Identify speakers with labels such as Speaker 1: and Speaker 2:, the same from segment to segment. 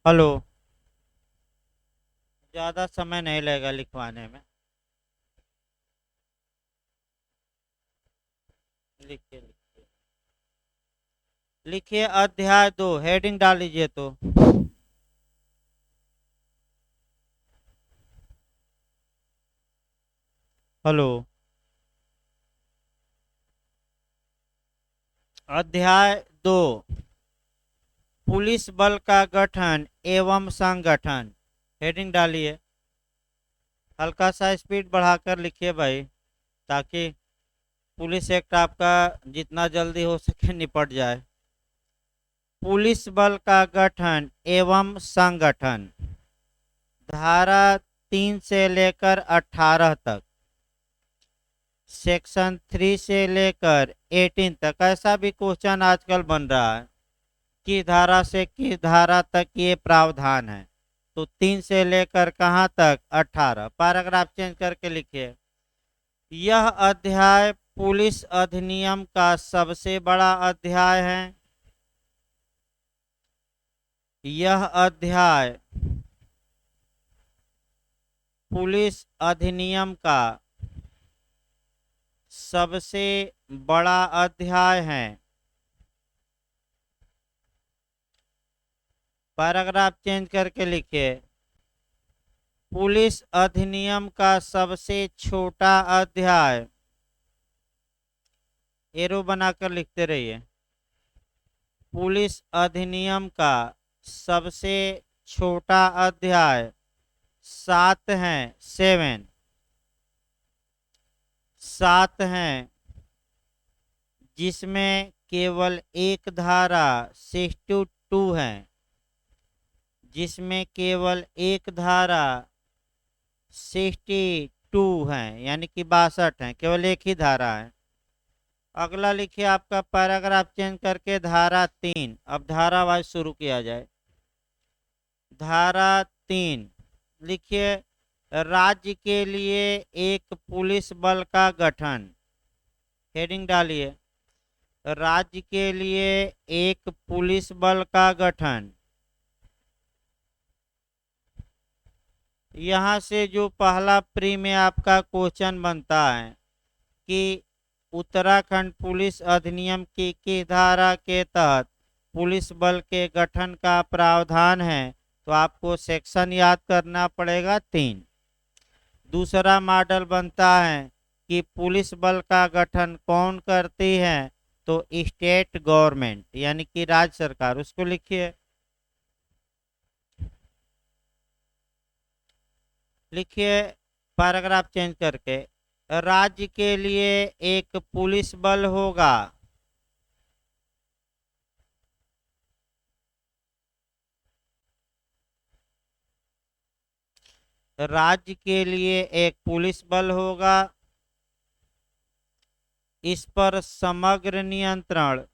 Speaker 1: Hello. ज़्यादा समय नहीं लगेगा लिखवाने में। लिखिए लिखिए। लिखिए अध्याय 2, हेडिंग डाल लीजिए तो। हेलो। अध्याय 2, पुलिस बल का गठन एवं संगठन। हेडिंग डालिए। हल्का सा स्पीड बढ़ाकर लिखिए भाई, ताकि पुलिस एक्ट आपका जितना जल्दी हो सके निपट जाए। पुलिस बल का गठन एवं संगठन, धारा 3 से लेकर 18 तक, सेक्शन 3 से लेकर 18 तक। ऐसा भी क्वेश्चन आजकल बन रहा है कि धारा से किस धारा तक ये प्रावधान है। तो 3 से लेकर कहाँ तक? 18। पैराग्राफ चेंज करके लिखिए। यह अध्याय पुलिस अधिनियम का सबसे बड़ा अध्याय है। यह अध्याय पुलिस अधिनियम का सबसे बड़ा अध्याय है। पैराग्राफ चेंज करके लिखिए। पुलिस अधिनियम का सबसे छोटा अध्याय, एरो बनाकर लिखते रहिए। पुलिस अधिनियम का सबसे छोटा अध्याय 7 है, 7 7 है, जिसमें केवल एक धारा 62 है। जिसमें केवल एक धारा 62 है, यानी कि 62 है, केवल एक ही धारा है। अगला लिखिए आपका पैराग्राफ चेंज करके धारा 3। अब धारा वाइज शुरू किया जाए। धारा 3 लिखिए। राज्य के लिए एक पुलिस बल का गठन। हेडिंग डालिए। राज्य के लिए एक पुलिस बल का गठन। यहाँ से जो पहला प्री में आपका क्वेश्चन बनता है कि उत्तराखंड पुलिस अधिनियम की धारा के तहत पुलिस बल के गठन का प्रावधान है, तो आपको सेक्शन याद करना पड़ेगा 3। दूसरा मॉडल बनता है कि पुलिस बल का गठन कौन करती है, तो स्टेट गवर्नमेंट यानी कि राज्य सरकार। उसको लिखिए। लिखिए पैराग्राफ चेंज करके। राज्य के लिए एक पुलिस बल होगा। राज्य के लिए एक पुलिस बल होगा। इस पर समग्र नियंत्रण,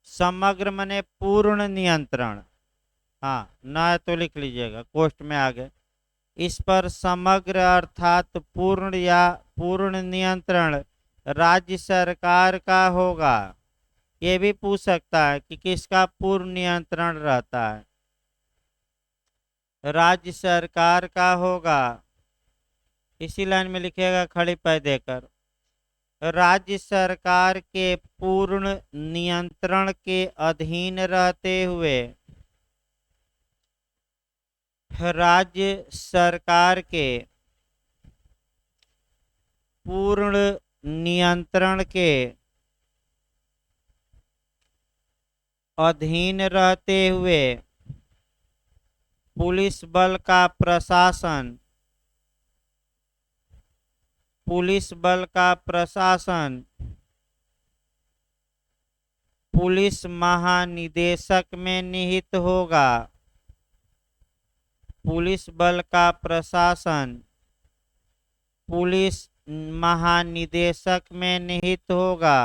Speaker 1: समग्र माने पूर्ण नियंत्रण, हाँ ना है तो लिख लीजिएगा, कोष्ट में आगे। इस पर समग्र अर्थात पूर्ण या पूर्ण नियंत्रण राज्य सरकार का होगा। ये भी पूछ सकता है कि किसका पूर्ण नियंत्रण रहता है। राज्य सरकार का होगा। इसी लाइन में लिखिएगा खड़ी पै देकर। राज्य सरकार के पूर्ण नियंत्रण के अधीन रहते हुए, राज्य सरकार के पूर्ण नियंत्रण के अधीन रहते हुए पुलिस बल का प्रशासन, पुलिस बल का प्रशासन पुलिस महानिदेशक में निहित होगा। पुलिस बल का प्रशासन पुलिस महानिदेशक में निहित होगा।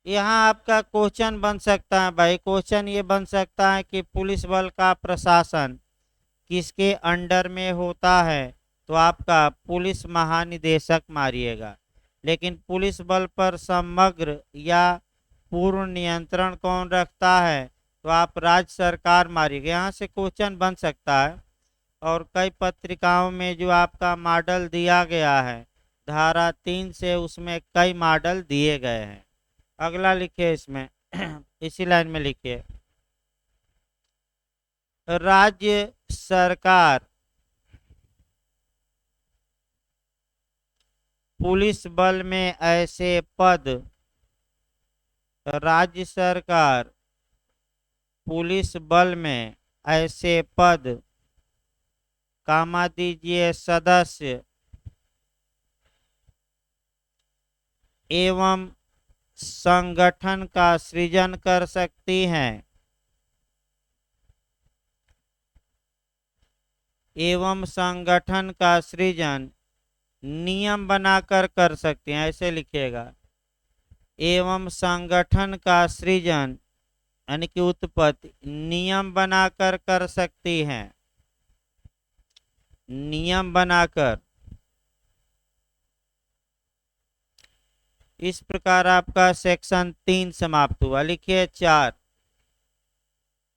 Speaker 1: यहाँ आपका क्वेश्चन बन सकता है भाई, क्वेश्चन ये बन सकता है कि पुलिस बल का प्रशासन किसके अंडर में होता है, तो आपका पुलिस महानिदेशक मारिएगा। लेकिन पुलिस बल पर समग्र या पूर्ण नियंत्रण कौन रखता है, तो आप राज्य सरकार मारिएगा। यहाँ से क्वेश्चन बन सकता है। और कई पत्रिकाओं में जो आपका मॉडल दिया गया है धारा 3 से, उसमें कई मॉडल दिए गए हैं। अगला लिखिए इसमें इसी लाइन में लिखिए, राज्य सरकार पुलिस बल में ऐसे पद, राज्य सरकार पुलिस बल में ऐसे पद, कामा दीजिए, सदस्य एवं संगठन का सृजन कर सकती हैं, एवं संगठन का सृजन नियम बनाकर कर सकती हैं, ऐसे लिखिएगा। एवं संगठन का सृजन यानी कि उत्पत्ति नियम बनाकर कर सकती हैं, नियम बनाकर। इस प्रकार आपका सेक्शन 3 समाप्त हुआ। लिखिए 4,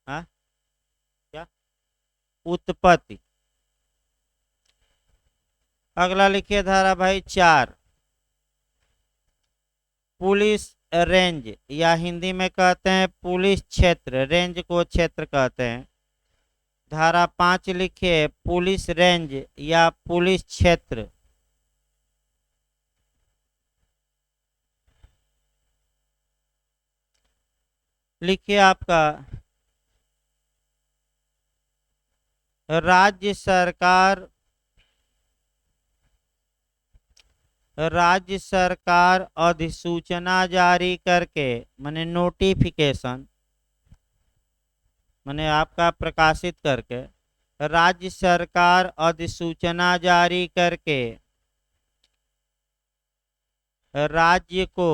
Speaker 1: हाँ क्या, उत्पत्ति। अगला लिखिए धारा भाई 4, पुलिस रेंज, या हिंदी में कहते हैं पुलिस क्षेत्र, रेंज को क्षेत्र कहते हैं। धारा 5 लिखिए, पुलिस रेंज या पुलिस क्षेत्र। लिखिए आपका, राज्य सरकार अधिसूचना जारी करके, माने नोटिफिकेशन, माने आपका प्रकाशित करके, राज्य सरकार अधिसूचना जारी करके राज्य को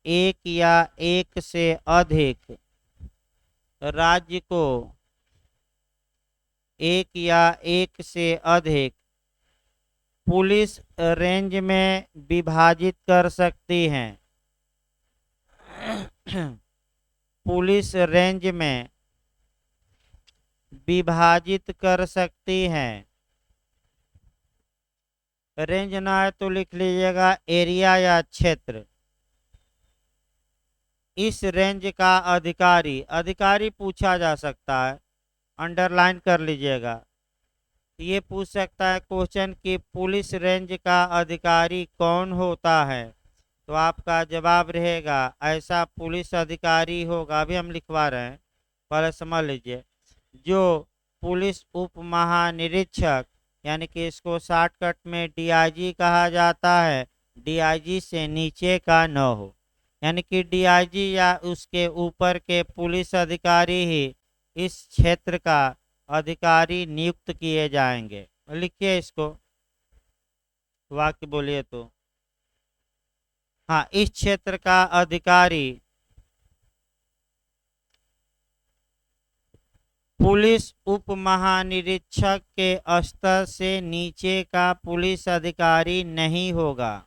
Speaker 1: एक या एक से अधिक, राज्य को एक या एक से अधिक पुलिस रेंज में विभाजित कर सकती हैं, पुलिस रेंज में विभाजित कर सकती हैं। रेंज ना है तो लिख लीजिएगा एरिया या क्षेत्र। इस रेंज का अधिकारी पूछा जा सकता है, अंडरलाइन कर लीजिएगा। ये पूछ सकता है क्वेश्चन कि पुलिस रेंज का अधिकारी कौन होता है, तो आपका जवाब रहेगा ऐसा पुलिस अधिकारी होगा, अभी हम लिखवा रहे हैं, पहले समझ लीजिए, जो पुलिस उप महानिरीक्षक, यानी कि इसको शॉर्टकट में डीआईजी कहा जाता है, डीआईजी से नीचे का न हो, यानी कि डीआईजी या उसके ऊपर के पुलिस अधिकारी ही इस क्षेत्र का अधिकारी नियुक्त किए जाएंगे। लिखिए इसको, वाक्य बोलिए तो, हाँ, इस क्षेत्र का अधिकारी पुलिस उप महानिरीक्षक के स्तर से नीचे का पुलिस अधिकारी नहीं होगा।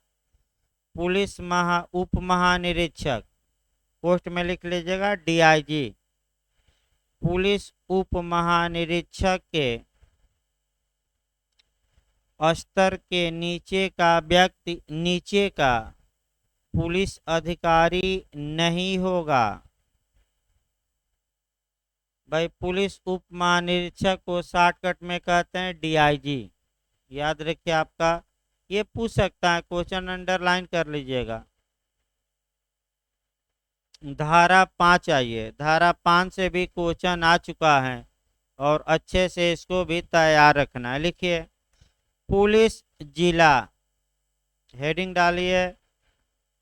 Speaker 1: पुलिस उप महानिरीक्षक, पोस्ट में लिख लीजिएगा डीआईजी, पुलिस उप महानिरीक्षक के स्तर के नीचे का व्यक्ति, नीचे का पुलिस अधिकारी नहीं होगा। भाई पुलिस उप महानिरीक्षक को शॉर्टकट में कहते हैं डीआईजी, याद रखिए। आपका ये पूछ सकता है क्वेश्चन, अंडरलाइन कर लीजिएगा। धारा 5 आइए, धारा 5 से भी क्वेश्चन आ चुका है और अच्छे से इसको भी तैयार रखना है। लिखिए, पुलिस जिला, हेडिंग डालिए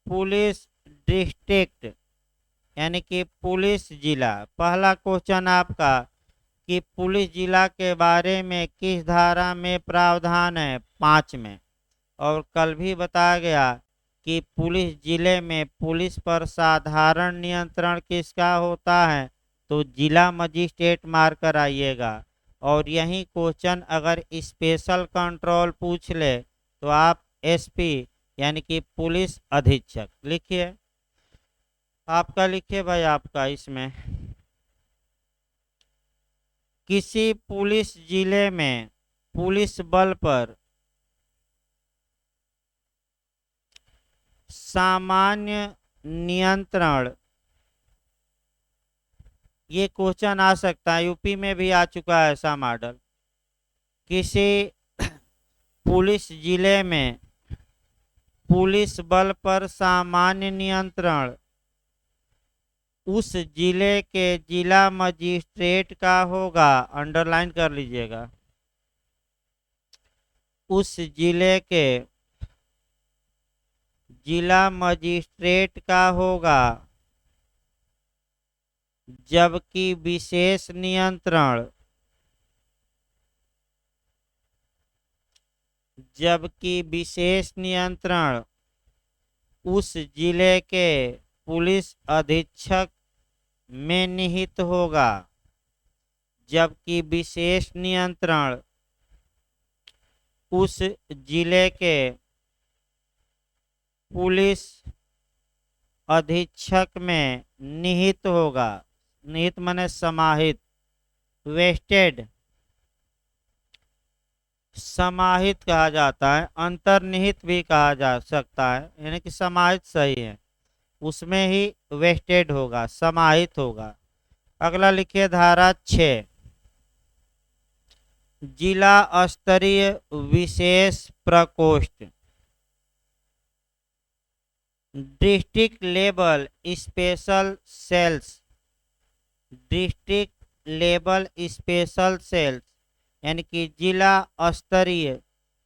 Speaker 1: पुलिस डिस्ट्रिक्ट, यानी कि पुलिस जिला। पहला क्वेश्चन आपका कि पुलिस जिला के बारे में किस धारा में प्रावधान है, 5 में, और कल भी बताया गया कि पुलिस जिले में पुलिस पर साधारण नियंत्रण किसका होता है, तो जिला मजिस्ट्रेट मारकर आइएगा। और यही क्वेश्चन अगर स्पेशल कंट्रोल पूछ ले तो आप एसपी यानी कि पुलिस अधीक्षक लिखिए। आपका लिखिए भाई, आपका इसमें किसी पुलिस जिले में पुलिस बल पर सामान्य नियंत्रण, ये क्वेश्चन आ सकता है, यूपी में भी आ चुका है ऐसा मॉडल। किसी पुलिस जिले में पुलिस बल पर सामान्य नियंत्रण उस जिले के जिला मजिस्ट्रेट का होगा, अंडरलाइन कर लीजिएगा, उस जिले के जिला मजिस्ट्रेट का होगा, जबकि विशेष नियंत्रण उस जिले के पुलिस अधीक्षक में निहित होगा, जबकि विशेष नियंत्रण उस जिले के पुलिस अधीक्षक में निहित होगा। निहित माने समाहित, वेस्टेड समाहित कहा जाता है, अंतर्निहित भी कहा जा सकता है, यानी कि समाहित सही है, उसमें ही वेस्टेड होगा, समाहित होगा। अगला लिखिए धारा 6, जिला स्तरीय विशेष प्रकोष्ठ, district level special cells, district level special cells यानी कि जिला स्तरीय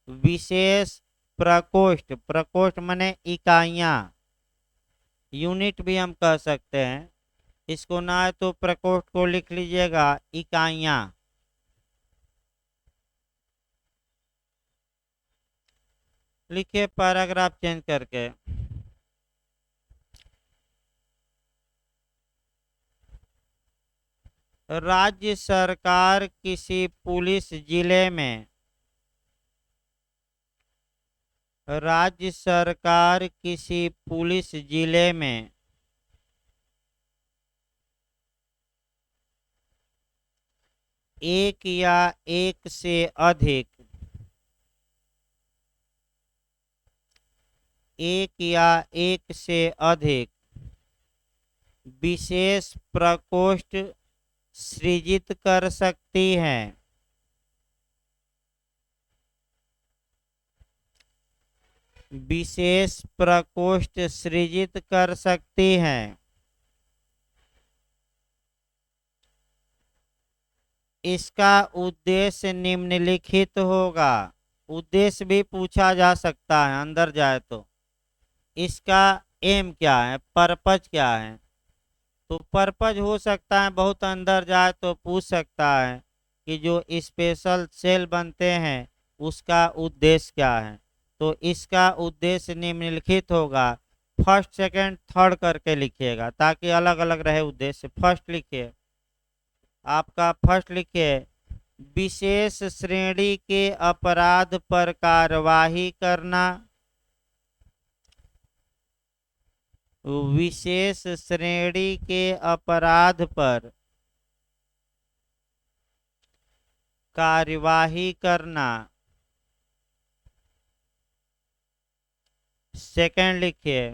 Speaker 1: विशेष प्रकोष्ठ, प्रकोष्ठ माने इकाइयां, यूनिट भी हम कह सकते हैं इसको, ना है तो प्रकोष्ठ को लिख लीजिएगा इकाइयां। लिखिए पैराग्राफ चेंज करके, राज्य सरकार किसी पुलिस जिले में, राज्य सरकार किसी पुलिस जिले में एक या एक से अधिक, एक या एक से अधिक विशेष प्रकोष्ठ सृजित कर सकती है। विशेष प्रकोष्ठ सृजित कर सकती है। इसका उद्देश्य निम्नलिखित होगा। उद्देश्य भी पूछा जा सकता है अंदर जाए तो, इसका एम क्या है, पर्पज क्या है, तो पर्पज हो सकता है बहुत अंदर जाए तो पूछ सकता है कि जो स्पेशल सेल बनते हैं उसका उद्देश्य क्या है, तो इसका उद्देश्य निम्नलिखित होगा। फर्स्ट सेकंड थर्ड करके लिखिएगा ताकि अलग अलग रहे उद्देश्य। फर्स्ट लिखिए, आपका फर्स्ट लिखिए, विशेष श्रेणी के अपराध पर कार्यवाही करना, विशेष श्रेणी के अपराध पर कार्यवाही करना। सेकंड लिखिए,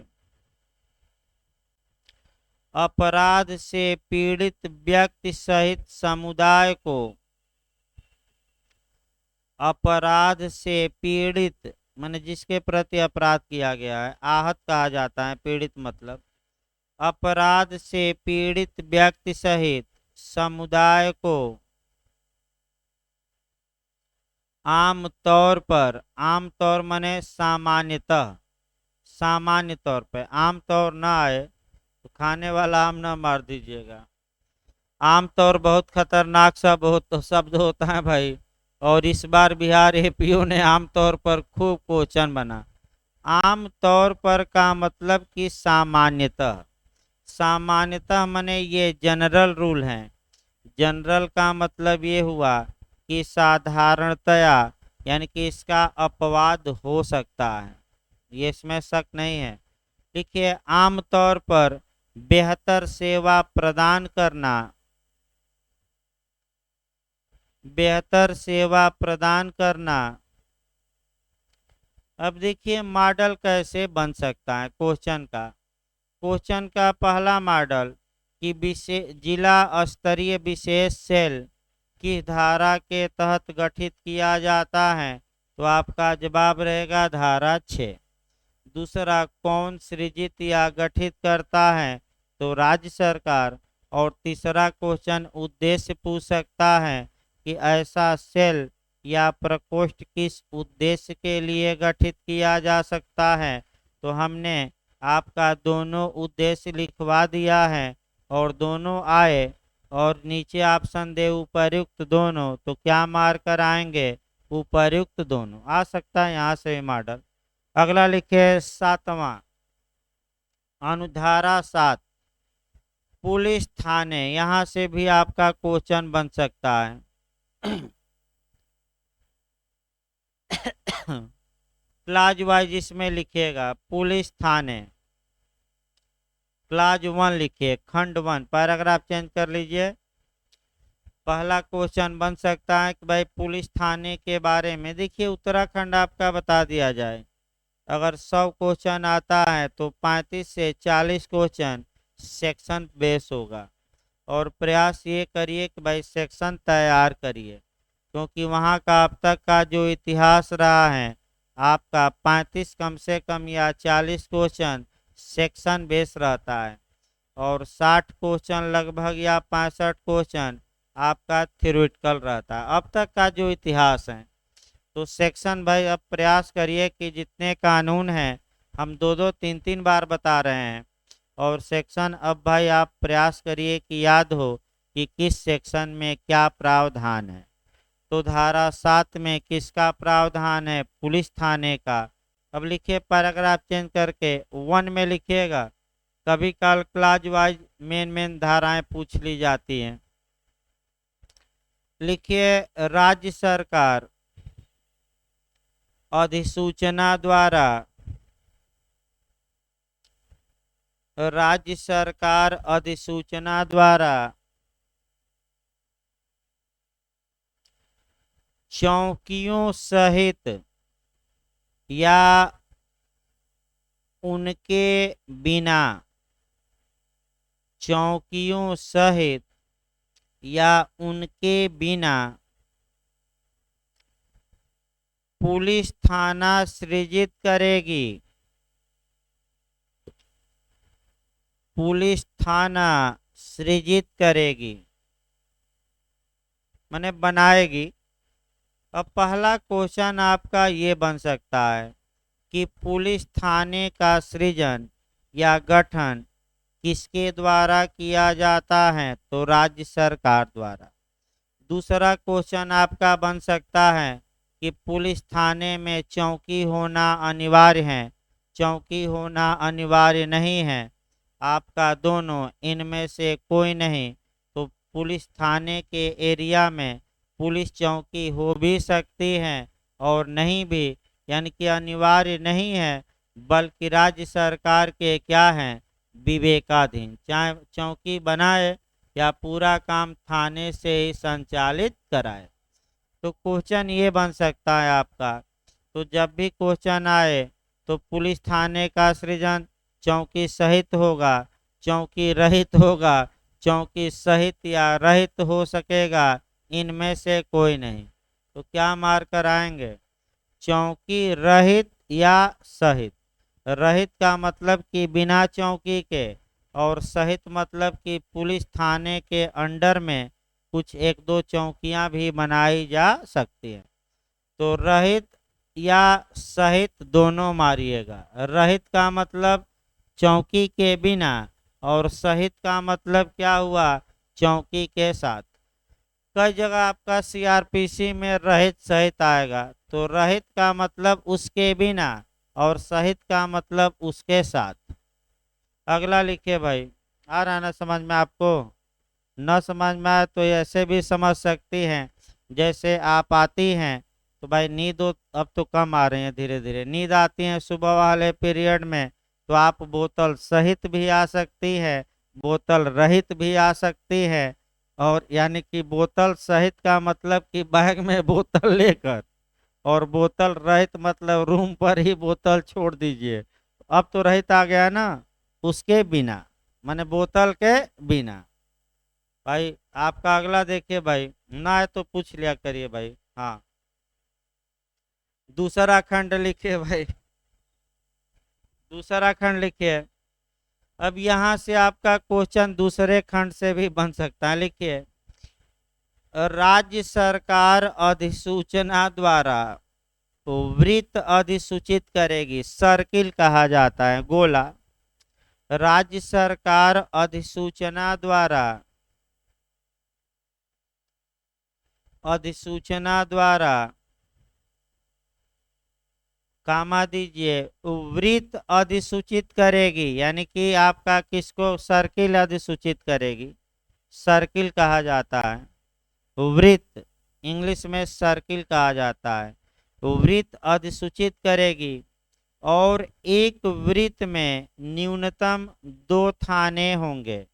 Speaker 1: अपराध से पीड़ित व्यक्ति सहित समुदाय को, अपराध से पीड़ित माने जिसके प्रति अपराध किया गया है, आहत कहा जाता है, पीड़ित मतलब, अपराध से पीड़ित व्यक्ति सहित समुदाय को आमतौर पर, आमतौर माने सामान्यतः, सामान्य तौर पे, आमतौर ना आए तो खाने वाला आम ना मार दीजिएगा। आमतौर बहुत खतरनाक सा बहुत शब्द होता है भाई, और इस बार बिहार एपीओ ने आमतौर पर खूब क्वेश्चन बना। आम तौर पर का मतलब कि सामान्यतः, सामान्यतः माने ये जनरल रूल है। जनरल का मतलब ये हुआ कि साधारणतया, यानी कि इसका अपवाद हो सकता है, ये इसमें शक नहीं है। देखिए, आमतौर पर बेहतर सेवा प्रदान करना, बेहतर सेवा प्रदान करना। अब देखिए मॉडल कैसे बन सकता है क्वेश्चन का। क्वेश्चन का पहला मॉडल कि विशेष जिला स्तरीय विशेष सेल किस धारा के तहत गठित किया जाता है, तो आपका जवाब रहेगा धारा 6। दूसरा, कौन सृजित या गठित करता है, तो राज्य सरकार। और तीसरा क्वेश्चन उद्देश्य पूछ सकता है कि ऐसा सेल या प्रकोष्ठ किस उद्देश्य के लिए गठित किया जा सकता है, तो हमने आपका दोनों उद्देश्य लिखवा दिया है और दोनों आए और नीचे ऑप्शन दे उपर्युक्त दोनों, तो क्या मार कर आएंगे, उपर्युक्त दोनों आ सकता है यहाँ से मॉडल। अगला लिखे 7वां, अनुधारा 7, पुलिस थाने। यहाँ से भी आपका क्वेश्चन बन सकता है। क्लाज वाइज इसमें लिखिएगा पुलिस थाने, क्लाज 1 लिखिए, खंड 1 पैराग्राफ चेंज कर लीजिए। पहला क्वेश्चन बन सकता है कि भाई पुलिस थाने के बारे में, देखिए उत्तराखंड आपका बता दिया जाए। अगर 100 क्वेश्चन आता है तो 35 से 40 क्वेश्चन सेक्शन बेस होगा। और प्रयास ये करिए कि भाई सेक्शन तैयार करिए, क्योंकि वहाँ का अब तक का जो इतिहास रहा है आपका 35 कम से कम या 40 क्वेश्चन सेक्शन बेस रहता है और 60 क्वेश्चन लगभग या 65 क्वेश्चन आपका थ्योरेटिकल रहता है अब तक का जो इतिहास है। तो सेक्शन भाई अब प्रयास करिए कि जितने कानून हैं हम 2-2 3-3 बार बता रहे हैं, और सेक्शन अब भाई आप प्रयास करिए कि याद हो कि किस सेक्शन में क्या प्रावधान है। तो धारा 7 में किसका प्रावधान है, पुलिस थाने का। अब लिखिए पैराग्राफ चेंज करके 1 में लिखिएगा। कभी कल क्लाज वाइज मेन धाराएं पूछ ली जाती हैं। लिखिए राज्य सरकार अधिसूचना द्वारा, राज्य सरकार अधिसूचना द्वारा चौकियों सहित या उनके बिना, चौकियों सहित या उनके बिना पुलिस थाना सृजित करेगी, पुलिस थाना सृजित करेगी माने बनाएगी। अब पहला क्वेश्चन आपका ये बन सकता है कि पुलिस थाने का सृजन या गठन किसके द्वारा किया जाता है, तो राज्य सरकार द्वारा। दूसरा क्वेश्चन आपका बन सकता है कि पुलिस थाने में चौकी होना अनिवार्य है, चौकी होना अनिवार्य नहीं है, आपका दोनों इनमें से कोई नहीं। तो पुलिस थाने के एरिया में पुलिस चौकी हो भी सकती है और नहीं भी, यानी कि अनिवार्य नहीं है, बल्कि राज्य सरकार के क्या है, विवेकाधीन, चाहे चौकी बनाए या पूरा काम थाने से ही संचालित कराए। तो क्वेश्चन ये बन सकता है आपका। तो जब भी क्वेश्चन आए तो पुलिस थाने का सृजन चौकी सहित होगा, चौकी रहित होगा, चौकी सहित या रहित हो सकेगा, इनमें से कोई नहीं। तो क्या मार कर आएंगे, चौकी रहित या सहित। रहित का मतलब कि बिना चौकी के, और सहित मतलब कि पुलिस थाने के अंडर में कुछ 1-2 चौकियां भी बनाई जा सकती है। तो रहित या सहित दोनों मारिएगा। रहित का मतलब चौकी के बिना और सहित का मतलब क्या हुआ, चौकी के साथ। कई जगह आपका सीआरपीसी में रहित सहित आएगा, तो रहित का मतलब उसके बिना और सहित का मतलब उसके साथ। अगला लिखिए भाई, आ रहा है ना समझ में आपको? न समझ में आए तो ऐसे भी समझ सकती हैं, जैसे आप आती हैं तो भाई नींद अब तो कम आ रही है, धीरे धीरे नींद आती है सुबह वाले पीरियड में, तो आप बोतल सहित भी आ सकती है, बोतल रहित भी आ सकती है। और यानी कि बोतल सहित का मतलब कि बैग में बोतल लेकर, और बोतल रहित मतलब रूम पर ही बोतल छोड़ दीजिए। अब तो रहित आ गया ना, उसके बिना, माने बोतल के बिना। भाई आपका अगला देखिए भाई, ना है तो पूछ लिया करिए भाई। हाँ, दूसरा खंड लिखिए भाई, दूसरा खंड लिखिए। अब यहाँ से आपका क्वेश्चन दूसरे खंड से भी बन सकता है, लिखिए। राज्य सरकार अधिसूचना द्वारा तो वृत्त अधिसूचित करेगी, सर्किल कहा जाता है, गोला। राज्य सरकार अधिसूचना द्वारा, अधिसूचना द्वारा कामा दीजिए, वृत्त अधिसूचित करेगी, यानी कि आपका किसको, सर्किल अधिसूचित करेगी, सर्किल कहा जाता है। वृत्त इंग्लिश में सर्किल कहा जाता है। वृत्त अधिसूचित करेगी, और एक वृत्त में न्यूनतम 2 थाने होंगे,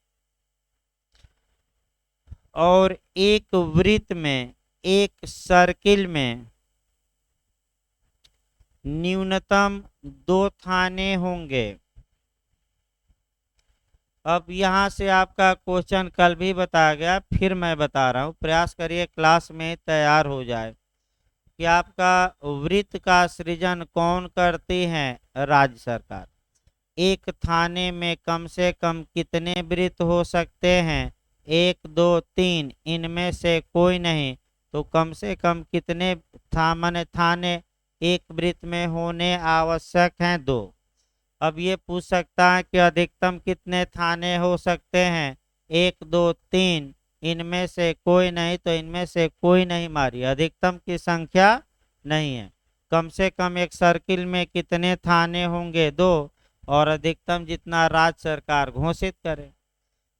Speaker 1: और एक वृत्त में, एक सर्किल में न्यूनतम 2 थाने होंगे। अब यहाँ से आपका क्वेश्चन कल भी बताया गया, फिर मैं बता रहा हूँ, प्रयास करिए क्लास में तैयार हो जाए कि आपका वृत्त का सृजन कौन करती है, राज्य सरकार। एक थाने में कम से कम कितने वृत्त हो सकते हैं, 1 2 3, इनमें से कोई नहीं, तो कम से कम कितने माने थाने एक वृत्त में होने आवश्यक हैं, 2। अब ये पूछ सकता है कि अधिकतम कितने थाने हो सकते हैं, 1 2 3, इनमें से कोई नहीं, तो इनमें से कोई नहीं मारिए, अधिकतम की संख्या नहीं है। कम से कम एक सर्किल में कितने थाने होंगे, 2, और अधिकतम जितना राज्य सरकार घोषित करे।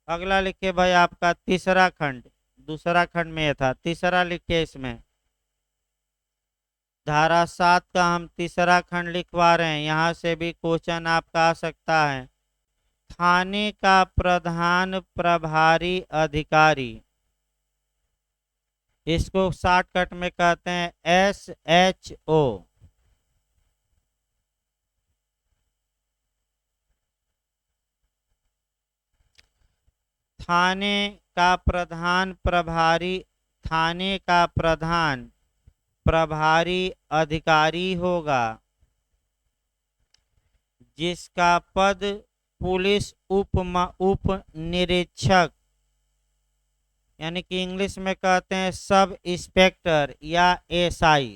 Speaker 1: अगला लिखिए भाई, आपका तीसरा खंड, दूसरा खंड में यह था, तीसरा लिखिए इसमें। धारा 7 का हम तीसरा खंड लिखवा रहे हैं, यहाँ से भी क्वेश्चन आपका आ सकता है। थाने का प्रधान प्रभारी अधिकारी, इसको शॉर्टकट में कहते हैं SHO। थाने का प्रधान प्रभारी, थाने का प्रधान प्रभारी अधिकारी होगा, जिसका पद पुलिस उप निरीक्षक, यानी कि इंग्लिश में कहते हैं सब इंस्पेक्टर या SI,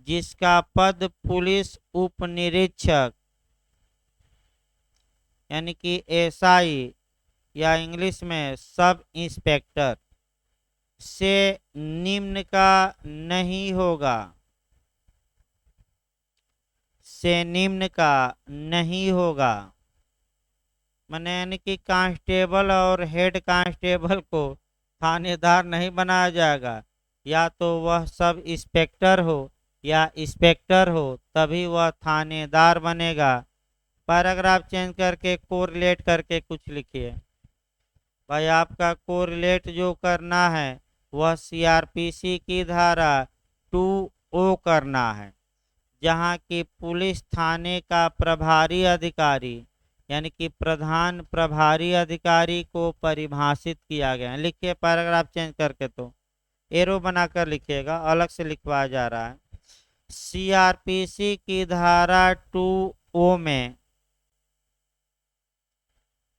Speaker 1: जिसका पद पुलिस उप निरीक्षक यानी कि SI या इंग्लिश में सब इंस्पेक्टर से निम्न का नहीं होगा, से निम्न का नहीं होगा। माने यानी कि कांस्टेबल और हेड कांस्टेबल को थानेदार नहीं बनाया जाएगा, या तो वह सब इंस्पेक्टर हो या इंस्पेक्टर हो, तभी वह थानेदार बनेगा। पैराग्राफ चेंज करके कोरिलेट करके कुछ लिखिए भाई। आपका कोरिलेट जो करना है वह सीआरपीसी की धारा 2O करना है, जहाँ की पुलिस थाने का प्रभारी अधिकारी यानी कि प्रधान प्रभारी अधिकारी को परिभाषित किया गया है। लिखिए पैराग्राफ चेंज करके, तो एरो बनाकर लिखिएगा, अलग से लिखवाया जा रहा है। सीआरपीसी की धारा 2O में,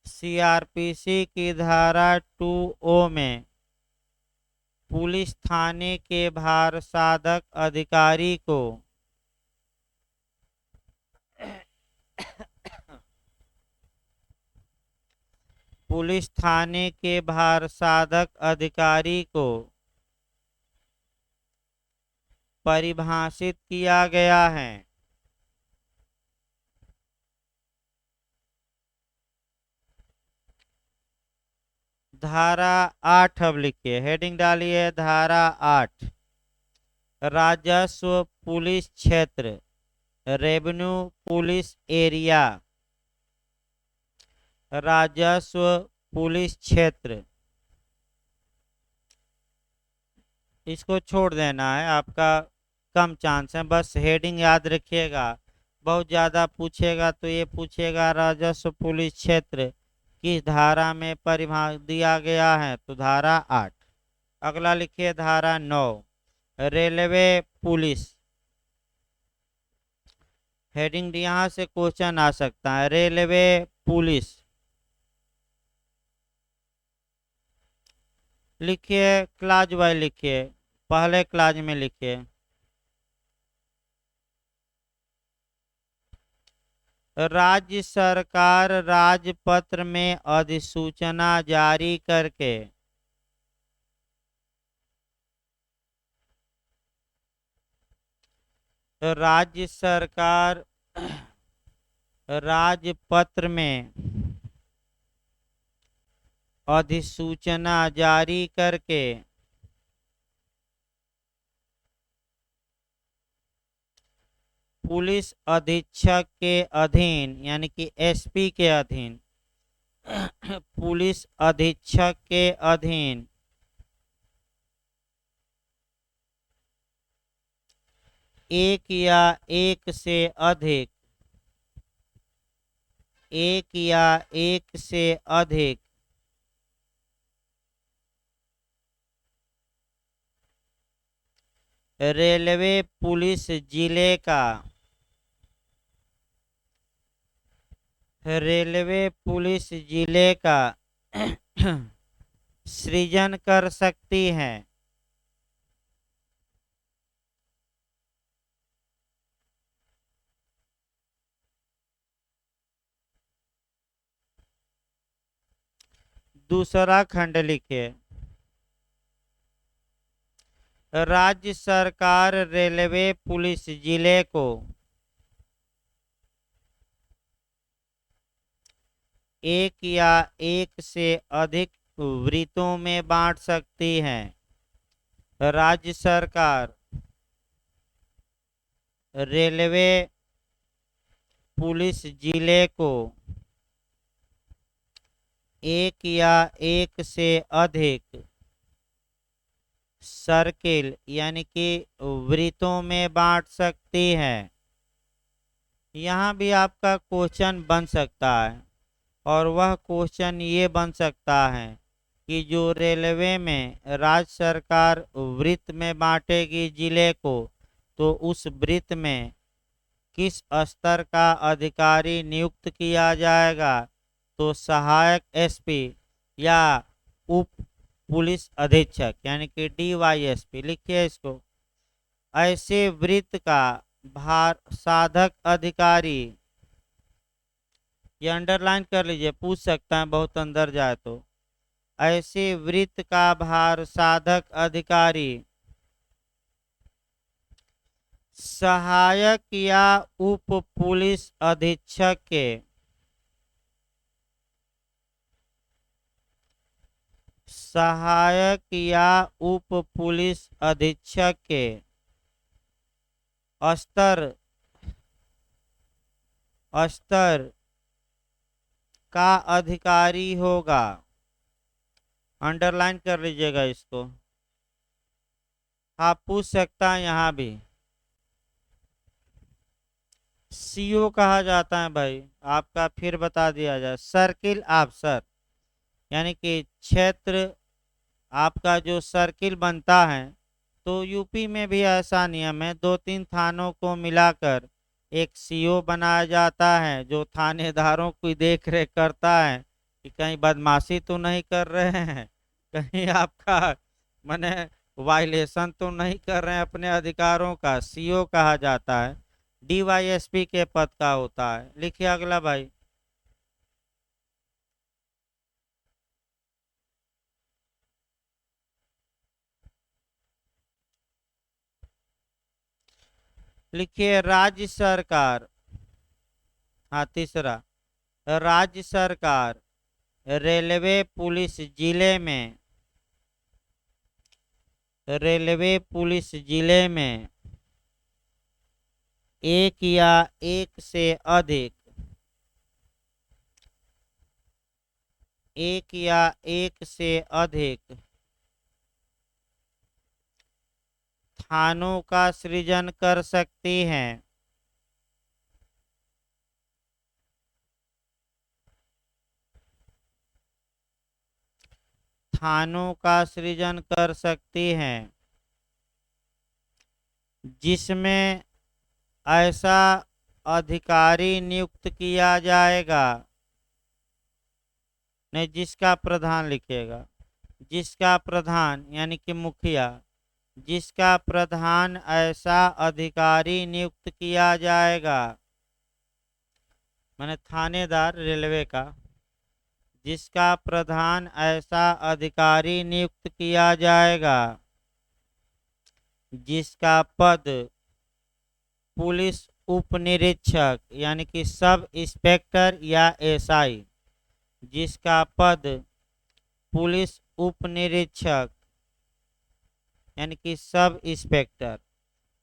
Speaker 1: सीआरपीसी की धारा 2O में पुलिस थाने के भार साधक अधिकारी को पुलिस थाने के भार साधक अधिकारी को परिभाषित किया गया है। धारा 8 अब लिखिए, हेडिंग डालिए धारा 8। राजस्व पुलिस क्षेत्र, रेवेन्यू पुलिस एरिया। राजस्व पुलिस क्षेत्र, इसको छोड़ देना है, आपका कम चांस है, बस हेडिंग याद रखिएगा। बहुत ज़्यादा पूछेगा तो ये पूछेगा राजस्व पुलिस क्षेत्र किस धारा में परिभाग दिया गया है, तो धारा 8। अगला लिखिए धारा 9, रेलवे पुलिस। हेडिंग यहाँ से क्वेश्चन आ सकता है, रेलवे पुलिस। लिखिए क्लाज वाइज लिखिए, पहले क्लाज में लिखिए। राज्य सरकार राजपत्र में अधिसूचना जारी करके राज्य सरकार राजपत्र में अधिसूचना जारी करके पुलिस अधीक्षक के अधीन यानी कि एसपी के अधीन पुलिस अधीक्षक के अधीन एक या एक से अधिक रेलवे पुलिस जिले का सृजन कर सकती है। दूसरा खंड लिखिए, राज्य सरकार रेलवे पुलिस जिले को एक या एक से अधिक वृत्तों में बांट सकती है। राज्य सरकार रेलवे पुलिस जिले को एक या एक से अधिक सर्किल यानी कि वृत्तों में बांट सकती है। यहाँ भी आपका क्वेश्चन बन सकता है, और वह क्वेश्चन ये बन सकता है कि जो रेलवे में राज्य सरकार वृत्त में बांटेगी जिले को, तो उस वृत्त में किस स्तर का अधिकारी नियुक्त किया जाएगा, तो सहायक एसपी या उप पुलिस अधीक्षक यानी कि डीवाईएसपी। लिखिए इसको, ऐसे वृत्त का भार साधक अधिकारी, ये अंडरलाइन कर लीजिए, पूछ सकता है बहुत अंदर जाए तो। ऐसे वृत्त का भार साधक अधिकारी सहायक या उप पुलिस अधीक्षक के स्तर का अधिकारी होगा। अंडरलाइन कर लीजिएगा इसको, आप पूछ सकता है। यहाँ भी सीओ कहा जाता है भाई, आपका फिर बता दिया जाए, सर्किल ऑफिसर यानी कि क्षेत्र आपका जो सर्किल बनता है। तो यूपी में भी ऐसा नियम है, 2-3 थानों को मिलाकर एक सीओ बनाया जाता है, जो थानेदारों की देख रेख करता है कि कहीं बदमाशी तो नहीं कर रहे हैं, कहीं आपका माने वायलेशन तो नहीं कर रहे हैं अपने अधिकारों का। सीओ कहा जाता है, डीवाईएसपी के पद का होता है। लिखिए अगला भाई, लिखिए राज्य सरकार। हाँ, तीसरा, राज्य सरकार रेलवे पुलिस जिले में, रेलवे पुलिस जिले में एक या एक से अधिक, एक या एक से अधिक थानों का सृजन कर सकती हैं। थानों का सृजन कर सकती हैं जिसमें ऐसा अधिकारी नियुक्त किया जाएगा, नहीं जिसका प्रधान लिखिएगा, जिसका प्रधान यानी कि मुखिया, जिसका प्रधान ऐसा अधिकारी नियुक्त किया जाएगा, माने थानेदार रेलवे का, जिसका प्रधान ऐसा अधिकारी नियुक्त किया जाएगा जिसका पद पुलिस उप निरीक्षक यानी कि सब इंस्पेक्टर या एसआई, जिसका पद पुलिस उप निरीक्षक यानी कि सब इंस्पेक्टर,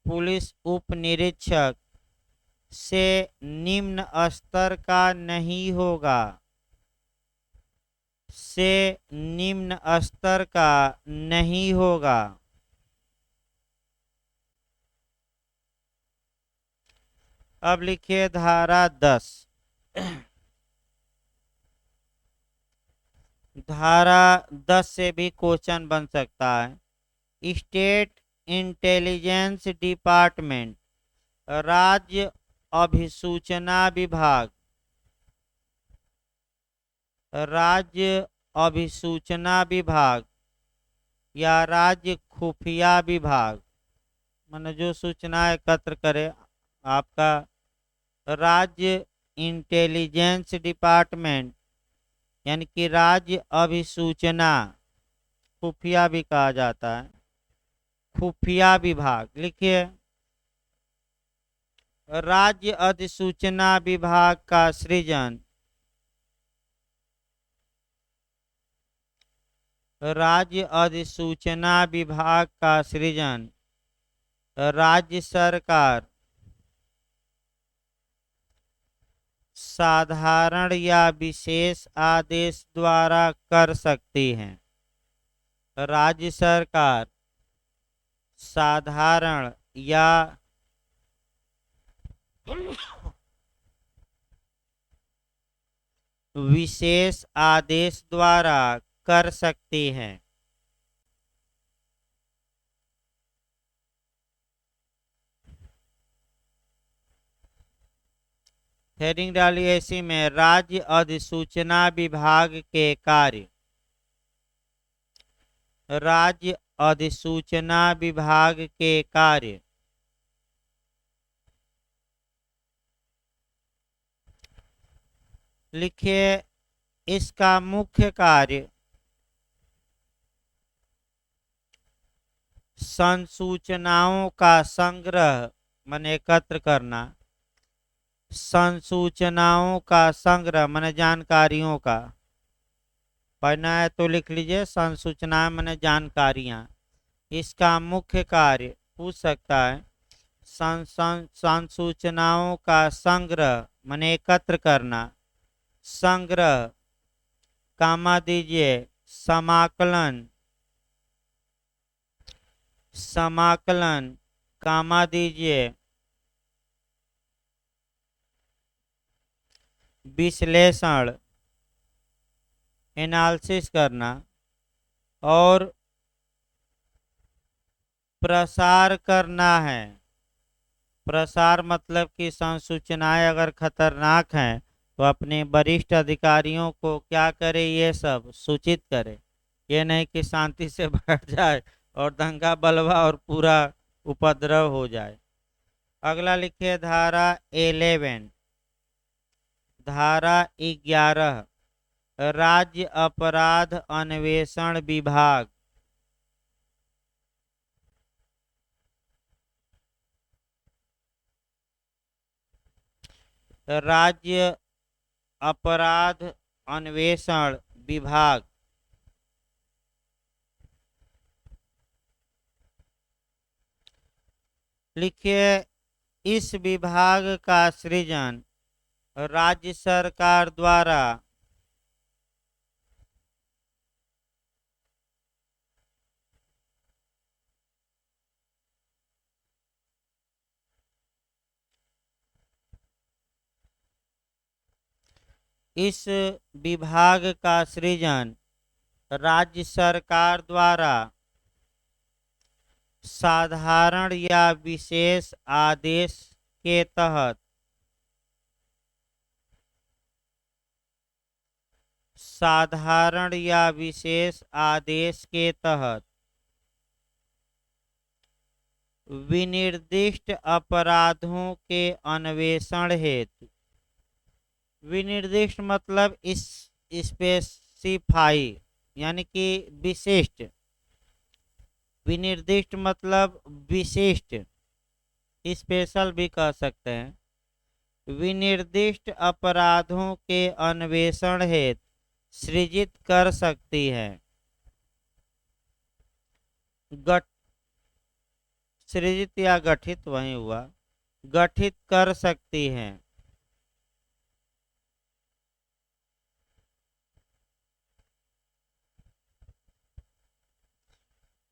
Speaker 1: पुलिस उप निरीक्षक से निम्न स्तर का नहीं होगा, से निम्न स्तर का नहीं होगा। अब लिखिए धारा 10। धारा 10 से भी क्वेश्चन बन सकता है। स्टेट इंटेलिजेंस डिपार्टमेंट, राज्य अभिसूचना विभाग, राज्य अभिसूचना विभाग या राज्य खुफिया विभाग, माने जो सूचना एकत्र करे आपका, राज्य इंटेलिजेंस डिपार्टमेंट यानी कि राज्य अभिसूचना, खुफिया भी कहा जाता है, खुफिया विभाग। लिखिए राज्य अधिसूचना विभाग का सृजन, राज्य अधिसूचना विभाग का सृजन राज्य सरकार साधारण या विशेष आदेश द्वारा कर सकती है। राज्य सरकार साधारण या विशेष आदेश द्वारा कर सकती है। हेडिंग डालिए इसी में, राज्य अधिसूचना विभाग के कार्य, राज्य अधिसूचना विभाग के कार्य लिखिए इसका मुख्य कार्य संसूचनाओं का संग्रह माने एकत्र करना, संसूचनाओं का संग्रह माने जानकारियों का, पढ़ना है तो लिख लीजिए संसूचना माने जानकारियां। इसका मुख्य कार्य पूछ सकता है, संसूचनाओं का संग्रह माने एकत्र करना, संग्रह कामा दीजिए समाकलन, समाकलन कामा दीजिए विश्लेषण एनालिसिस करना और प्रसार करना है। प्रसार मतलब कि संसूचनाएं अगर खतरनाक हैं तो अपने वरिष्ठ अधिकारियों को क्या करे, ये सब सूचित करे, ये नहीं कि शांति से बैठ जाए और दंगा बलवा और पूरा उपद्रव हो जाए। अगला लिखिए धारा 11, धारा 11 राज्य अपराध अन्वेषण विभाग, राज्य अपराध अन्वेषण विभाग। लिखिए, इस विभाग का सृजन राज्य सरकार द्वारा इस विभाग का सृजन राज्य सरकार द्वारा साधारण या विशेष आदेश के तहत साधारण या विशेष आदेश के तहत विनिर्दिष्ट अपराधों के अन्वेषण हेतु। विनिर्दिष्ट मतलब इस स्पेसिफाई यानी कि विशिष्ट। विनिर्दिष्ट मतलब विशिष्ट, स्पेशल भी कह सकते हैं। विनिर्दिष्ट अपराधों के अन्वेषण हेतु सृजित कर सकती है। सृजित या गठित वही हुआ, गठित कर सकती है।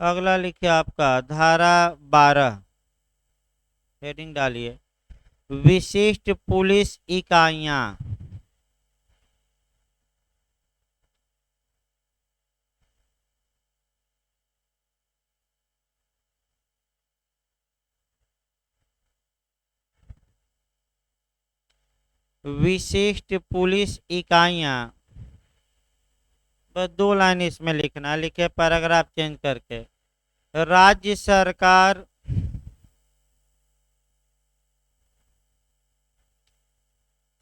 Speaker 1: अगला लिखिए आपका धारा 12, हेडिंग डालिए विशिष्ट पुलिस इकाइयां। विशिष्ट पुलिस इकाइयां, बस 2 लाइन इसमें लिखना। लिखे पैराग्राफ चेंज करके, राज्य सरकार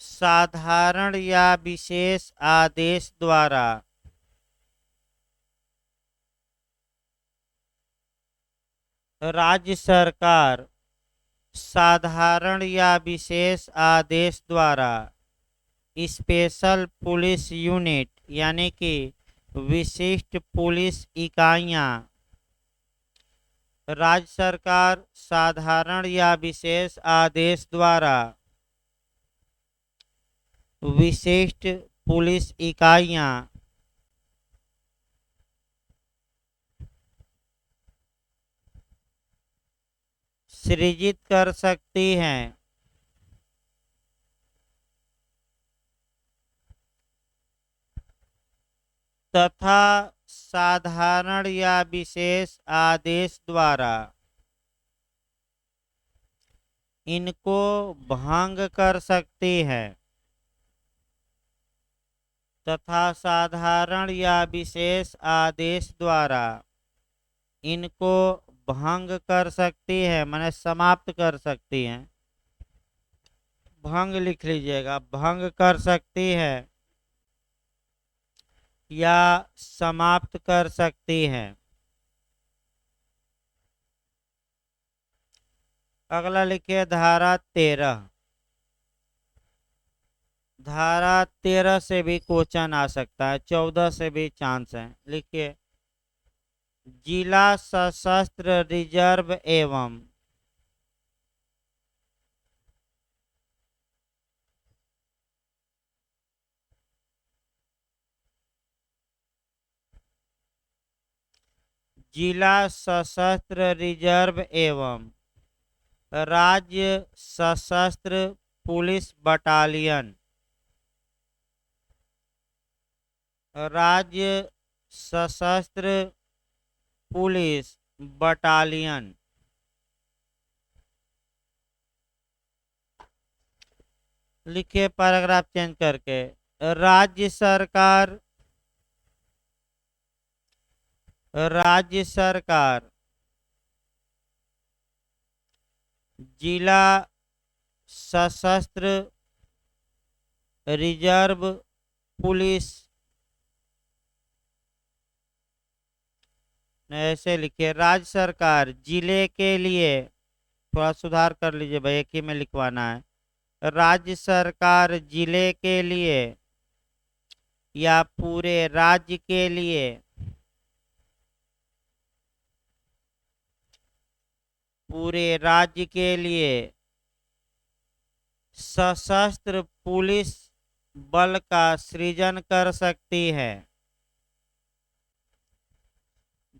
Speaker 1: साधारण या विशेष आदेश द्वारा राज्य सरकार साधारण या विशेष आदेश द्वारा स्पेशल पुलिस यूनिट यानी कि विशिष्ट पुलिस इकाइयां राज्य सरकार साधारण या विशेष आदेश द्वारा विशिष्ट पुलिस इकाइयां सृजित कर सकती हैं तथा साधारण या विशेष आदेश द्वारा इनको भंग कर सकती है तथा साधारण या विशेष आदेश द्वारा इनको भंग कर सकती है, माने समाप्त कर सकती हैं। भंग लिख लीजिएगा, भंग कर सकती है या समाप्त कर सकती है। अगला लिखिए धारा 13। धारा 13 से भी क्वेश्चन आ सकता है, 14 से भी चांस है। लिखिए जिला सशस्त्र रिजर्व एवं जिला सशस्त्र रिजर्व एवं राज्य सशस्त्र पुलिस बटालियन राज्य सशस्त्र पुलिस बटालियन लिखिए पैराग्राफ चेंज करके, राज्य सरकार जिला सशस्त्र रिजर्व पुलिस, ऐसे लिखिए राज्य सरकार जिले के लिए, थोड़ा सुधार कर लीजिए भाई, एक ही में लिखवाना है। राज्य सरकार जिले के लिए या पूरे राज्य के लिए? पूरे राज्य के लिए सशस्त्र पुलिस बल का सृजन कर सकती है।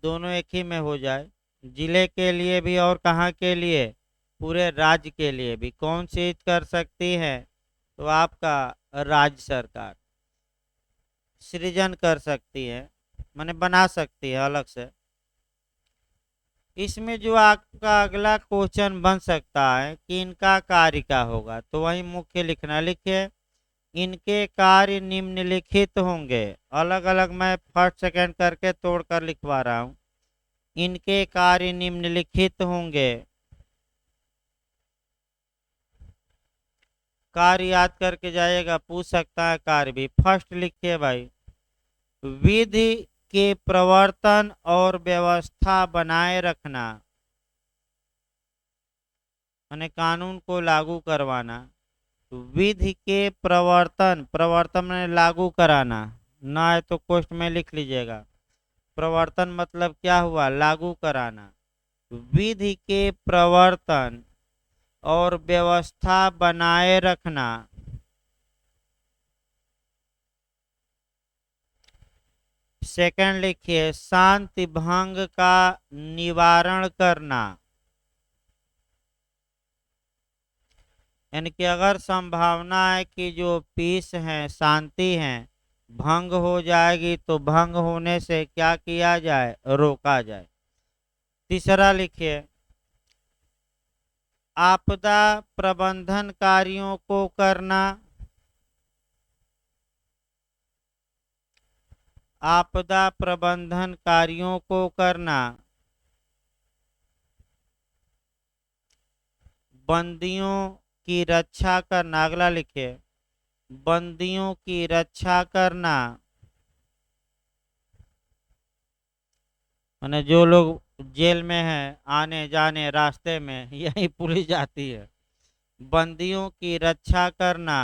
Speaker 1: दोनों एक ही में हो जाए, जिले के लिए भी और कहाँ के लिए? पूरे राज्य के लिए भी। कौन सी कर सकती है? तो आपका राज्य सरकार सृजन कर सकती है, माने बना सकती है अलग से। इसमें जो आपका अगला क्वेश्चन बन सकता है कि इनका कार्य क्या होगा, तो वही मुख्य लिखना। लिखिए, इनके कार्य निम्नलिखित होंगे। अलग अलग मैं फर्स्ट सेकंड करके तोड़कर लिखवा रहा हूँ। इनके कार्य निम्नलिखित होंगे। कार्य याद करके जाइएगा, पूछ सकता है कार्य भी। फर्स्ट लिखिए भाई, विधि के प्रवर्तन और व्यवस्था बनाए रखना, माने कानून को लागू करवाना। विधि के प्रवर्तन, प्रवर्तन में लागू कराना, ना है तो कोष्ट में लिख लीजिएगा। प्रवर्तन मतलब क्या हुआ? लागू कराना। विधि के प्रवर्तन और व्यवस्था बनाए रखना। सेकंड लिखिए, शांति भंग का निवारण करना। यानी कि अगर संभावना है कि जो पीस है, शांति है, भंग हो जाएगी, तो भंग होने से क्या किया जाए? रोका जाए। तीसरा लिखिए, आपदा प्रबंधन कार्यों को करना। आपदा प्रबंधन कार्यों को करना। बंदियों की रक्षा करना। अगला लिखिए, बंदियों की रक्षा करना, माने जो लोग जेल में हैं, आने जाने रास्ते में यही पुलिस जाती है। बंदियों की रक्षा करना।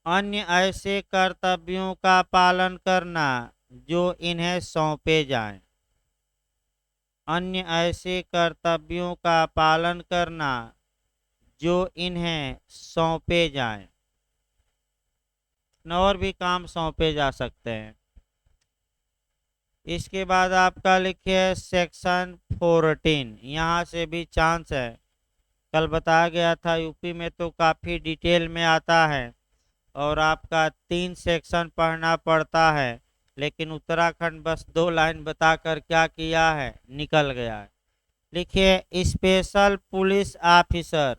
Speaker 1: अन्य ऐसे कर्तव्यों का पालन करना जो इन्हें सौंपे जाएं। अन्य ऐसे कर्तव्यों का पालन करना जो इन्हें सौंपे जाएं। और भी काम सौंपे जा सकते हैं। इसके बाद आपका लिखिए सेक्शन 14। यहाँ से भी चांस है, कल बताया गया था यूपी में तो काफ़ी डिटेल में आता है और आपका 3 सेक्शन पढ़ना पड़ता है, लेकिन उत्तराखंड बस 2 लाइन बताकर क्या किया है, निकल गया है। लिखिए special police officer.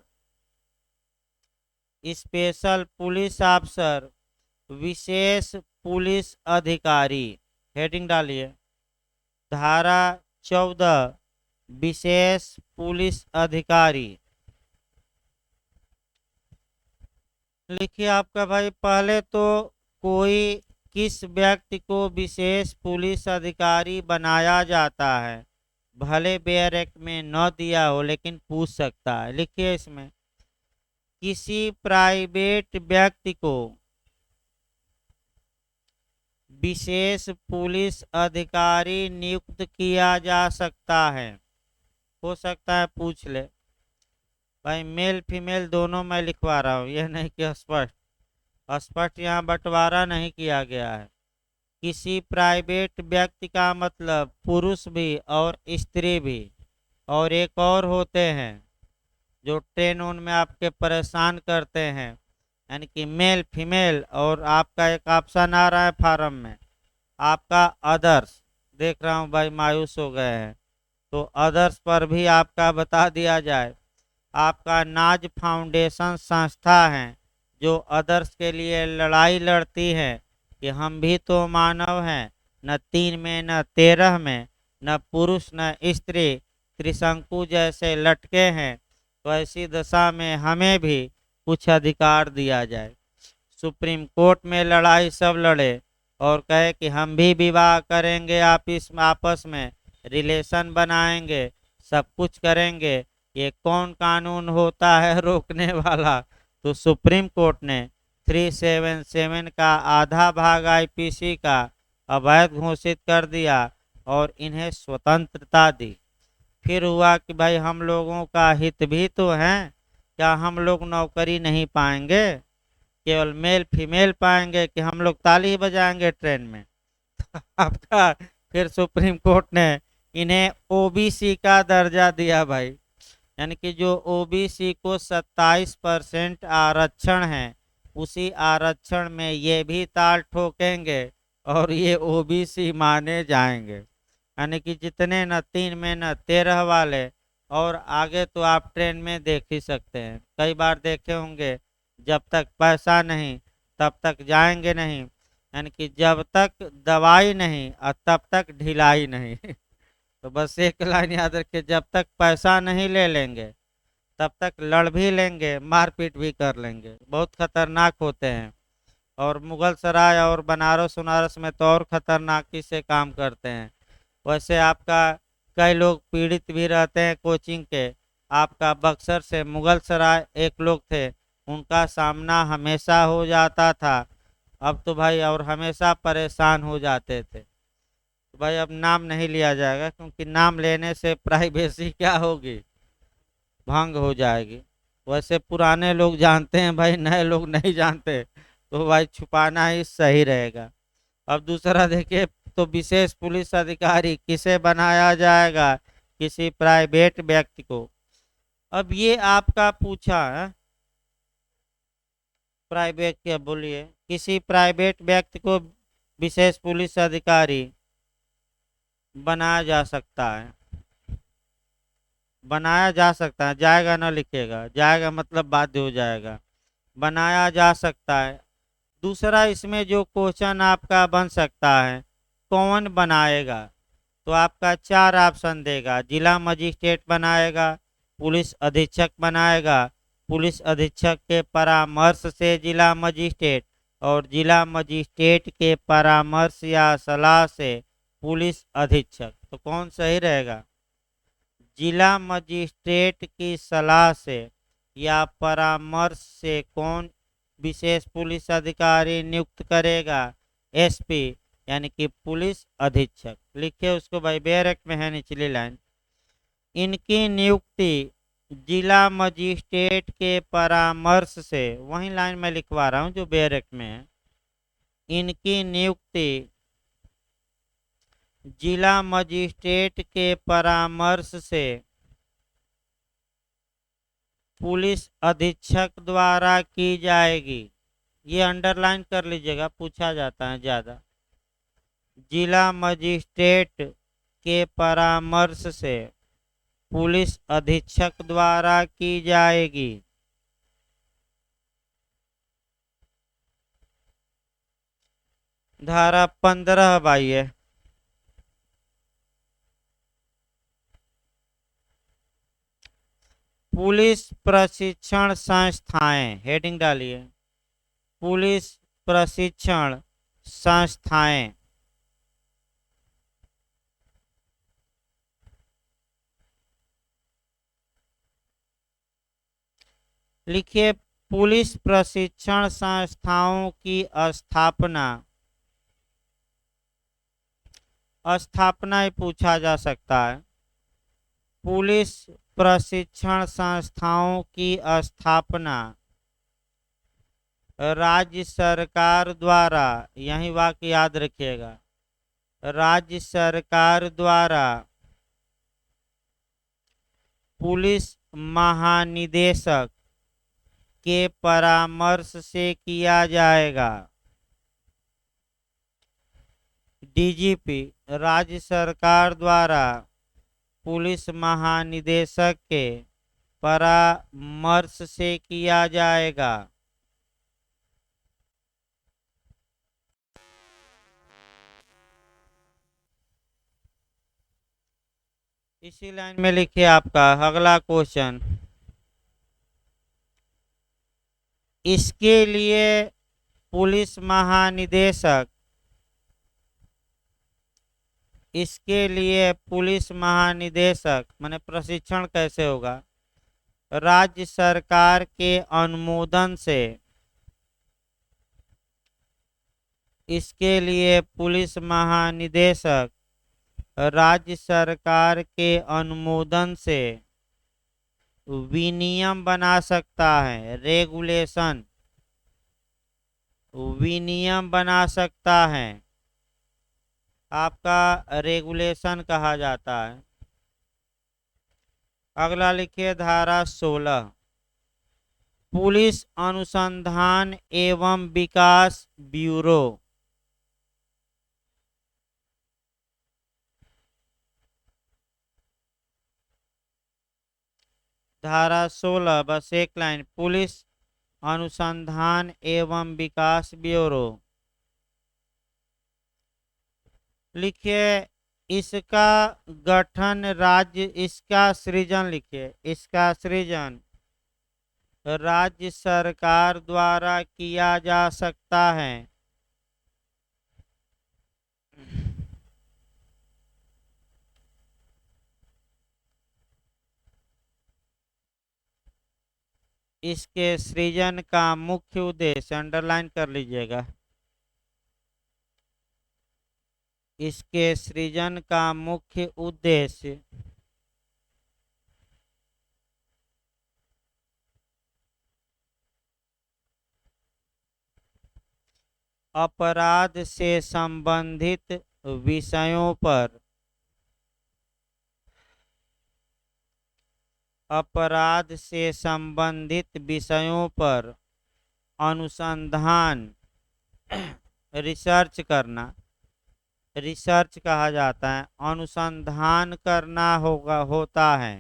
Speaker 1: Special police officer, विशेष पुलिस अधिकारी। हेडिंग डालिए, धारा 14 विशेष पुलिस अधिकारी। लिखिए आपका भाई, पहले तो कोई किस व्यक्ति को विशेष पुलिस अधिकारी बनाया जाता है, भले बेयर एक्ट में न दिया हो लेकिन पूछ सकता है। लिखिए इसमें, किसी प्राइवेट व्यक्ति को विशेष पुलिस अधिकारी नियुक्त किया जा सकता है। हो सकता है पूछ ले भाई, मेल फीमेल दोनों मैं लिखवा रहा हूँ, यह नहीं कि स्पष्ट स्पष्ट यहाँ बंटवारा नहीं किया गया है। किसी प्राइवेट व्यक्ति का मतलब पुरुष भी और स्त्री भी, और एक और होते हैं जो ट्रेन उन में आपके परेशान करते हैं, यानी कि मेल फीमेल। और आपका एक ऑप्शन आ रहा है फार्म में, आपका अदर्स। देख रहा हूँ भाई मायूस हो गए हैं, तो अदर्स पर भी आपका बता दिया जाए। आपका नाज फाउंडेशन संस्था है जो अदर्स के लिए लड़ाई लड़ती है कि हम भी तो मानव हैं, न 3 में न 13 में, न पुरुष न स्त्री, त्रिशंकु जैसे लटके हैं, तो ऐसी दशा में हमें भी कुछ अधिकार दिया जाए। सुप्रीम कोर्ट में लड़ाई सब लड़े और कहे कि हम भी विवाह करेंगे, आपस में रिलेशन बनाएंगे, सब कुछ करेंगे, ये कौन कानून होता है रोकने वाला? तो सुप्रीम कोर्ट ने 377 का आधा भाग आईपीसी का अवैध घोषित कर दिया और इन्हें स्वतंत्रता दी। फिर हुआ कि भाई हम लोगों का हित भी तो है, क्या हम लोग नौकरी नहीं पाएंगे, केवल मेल फीमेल पाएंगे कि हम लोग ताली बजाएंगे ट्रेन में? आपका फिर सुप्रीम कोर्ट ने इन्हें ओबीसी का दर्जा दिया भाई, यानी कि जो ओबीसी को 27% आरक्षण है, उसी आरक्षण में ये भी ताल ठोकेंगे और ये ओबीसी माने जाएंगे। यानी कि जितने न 3 में न 13 वाले, और आगे तो आप ट्रेन में देख ही सकते हैं, कई बार देखे होंगे, जब तक पैसा नहीं तब तक जाएंगे नहीं, यानी कि जब तक दवाई नहीं और तब तक ढिलाई नहीं। तो बस एक लाइन याद रखिए, जब तक पैसा नहीं ले लेंगे तब तक लड़ भी लेंगे, मारपीट भी कर लेंगे, बहुत खतरनाक होते हैं। और मुगल सराय और बनारस उनारस में तो और खतरनाकी से काम करते हैं। वैसे आपका कई लोग पीड़ित भी रहते हैं कोचिंग के। आपका बक्सर से मुगल सराय एक लोग थे, उनका सामना हमेशा हो जाता था। अब तो भाई और हमेशा परेशान हो जाते थे। तो भाई अब नाम नहीं लिया जाएगा, क्योंकि नाम लेने से प्राइवेसी क्या होगी, भंग हो जाएगी। वैसे पुराने लोग जानते हैं भाई, नए लोग नहीं जानते, तो भाई छुपाना ही सही रहेगा। अब दूसरा देखिए, तो विशेष पुलिस अधिकारी किसे बनाया जाएगा? किसी प्राइवेट व्यक्ति को। अब ये आपका पूछा है, प्राइवेट क्या बोलिए, किसी प्राइवेट व्यक्ति को विशेष पुलिस अधिकारी बनाया जा सकता है। बनाया जा सकता है, जाएगा ना लिखेगा, जाएगा मतलब बाध्य हो जाएगा, बनाया जा सकता है। दूसरा इसमें जो क्वेश्चन आपका बन सकता है, कौन बनाएगा? तो आपका 4 ऑप्शन देगा, जिला मजिस्ट्रेट बनाएगा, पुलिस अधीक्षक बनाएगा, पुलिस अधीक्षक के परामर्श से जिला मजिस्ट्रेट, और जिला मजिस्ट्रेट के परामर्श या सलाह से पुलिस अधीक्षक। तो कौन सही रहेगा? जिला मजिस्ट्रेट की सलाह से या परामर्श से कौन विशेष पुलिस अधिकारी नियुक्त करेगा? एसपी, यानी कि पुलिस अधीक्षक। लिखिए उसको भाई, बैरक में है निचली लाइन। इनकी नियुक्ति जिला मजिस्ट्रेट के परामर्श से, वही लाइन में लिखवा रहा हूं जो बैरक में है। इनकी नियुक्ति जिला मजिस्ट्रेट के परामर्श से पुलिस अधीक्षक द्वारा की जाएगी। ये अंडरलाइन कर लीजिएगा, पूछा जाता है ज्यादा। जिला मजिस्ट्रेट के परामर्श से पुलिस अधीक्षक द्वारा की जाएगी। धारा 15 बाई पुलिस प्रशिक्षण संस्थाएं, हेडिंग डालिए, पुलिस प्रशिक्षण संस्थाएं। लिखिए, पुलिस प्रशिक्षण संस्थाओं की स्थापना, स्थापना ही पूछा जा सकता है। पुलिस प्रशिक्षण संस्थाओं की स्थापना राज्य सरकार द्वारा, यही वाक्य याद रखिएगा, राज्य सरकार द्वारा पुलिस महानिदेशक के परामर्श से किया जाएगा। डीजीपी, राज्य सरकार द्वारा पुलिस महानिदेशक के परामर्श से किया जाएगा। इसी लाइन में लिखिए आपका अगला क्वेश्चन, इसके लिए पुलिस महानिदेशक, इसके लिए पुलिस महानिदेशक माने प्रशिक्षण कैसे होगा? राज्य सरकार के अनुमोदन से। इसके लिए पुलिस महानिदेशक राज्य सरकार के अनुमोदन से विनियम बना सकता है, रेगुलेशन, विनियम बना सकता है, आपका रेगुलेशन कहा जाता है। अगला लिखिए धारा 16, पुलिस अनुसंधान एवं विकास ब्यूरो। धारा 16 बस एक लाइन, पुलिस अनुसंधान एवं विकास ब्यूरो। लिखिए इसका गठन राज्य, इसका सृजन, लिखिए इसका सृजन राज्य सरकार द्वारा किया जा सकता है। इसके सृजन का मुख्य उद्देश्य, अंडरलाइन कर लीजिएगा, इसके सृजन का मुख्य उद्देश्य अपराध से संबंधित विषयों पर, अपराध से संबंधित विषयों पर अनुसंधान, रिसर्च करना, रिसर्च कहा जाता है, अनुसंधान करना होता है,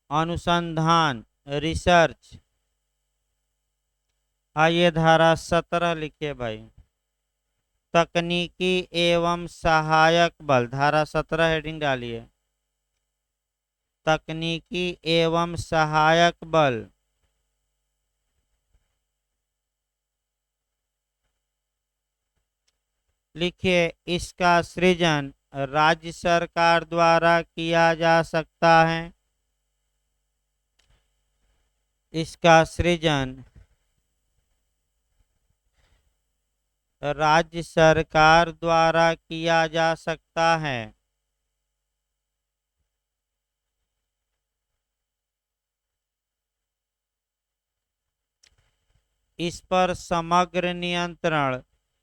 Speaker 1: अनुसंधान, रिसर्च। आइए धारा 17 लिखिए भाई, तकनीकी एवं सहायक बल। धारा 17 हेडिंग डालिए, तकनीकी एवं सहायक बल। लिखिए इसका सृजन राज्य सरकार द्वारा किया जा सकता है, इसका सृजन राज्य सरकार द्वारा किया जा सकता है। इस पर समग्र नियंत्रण